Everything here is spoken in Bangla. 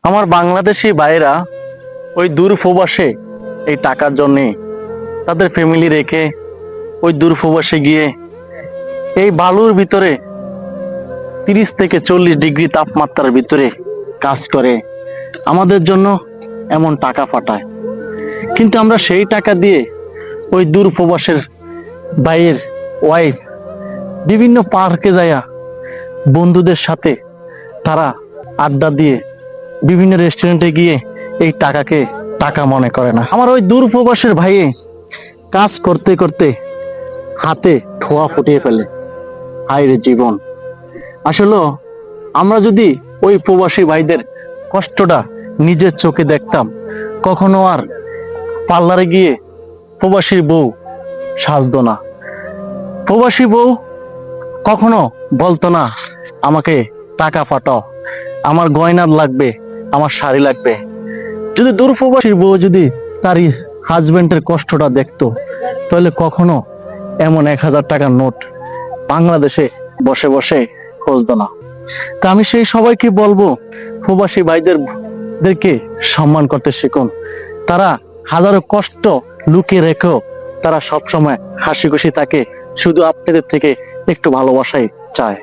আমার বাংলাদেশি ভাইয়েরা ওই দূর প্রবাসে এই টাকার জন্য তাদের ফ্যামিলি রেখে ওই দূর প্রবাসে গিয়ে এই বালুর ভিতরে 30 থেকে 40 ডিগ্রি তাপমাত্রার ভিতরে কাজ করে আমাদের জন্য এমন টাকা পাঠায়। কিন্তু আমরা সেই টাকা দিয়ে ওই দূর প্রবাসের ভাইয়ের ওয়াইফ বিভিন্ন পার্কে যায়া বন্ধুদের সাথে তারা আড্ডা দিয়ে বিভিন্ন রেস্টুরেন্টে গিয়ে এই টাকাকে টাকা মনে করে না। আমার ওই দূর প্রবাসের ভাইয়ে কাজ করতে করতে হাতে ঠোয়া ফুটিয়ে ফেলে। হায় রে জীবন! আসলে আমরা যদি ওই প্রবাসী ভাইদের কষ্টটা নিজের চোখে দেখতাম, কখনো আর পার্লারে গিয়ে প্রবাসী বউ সাজতো না। প্রবাসী বউ কখনো বলতো না আমাকে টাকা পাঠাও, আমার গয়না লাগবে, আমার শাড়ি লাগবে। যদি দূর প্রবাসী বউ যদি তার হাজবেন্ডের কষ্টটা দেখতো, তাহলে কখনো এমন 1000 টাকার নোট বাংলাদেশে বসে বসে খুঁজতো না। তা আমি সেই সবাইকে বলবো, প্রবাসী ভাইদেরকে সম্মান করতে শিখুন। তারা হাজারো কষ্ট লুকিয়ে রেখেও তারা সবসময় হাসি খুশি থাকে, শুধু আপনাদের থেকে একটু ভালোবাসাই চায়।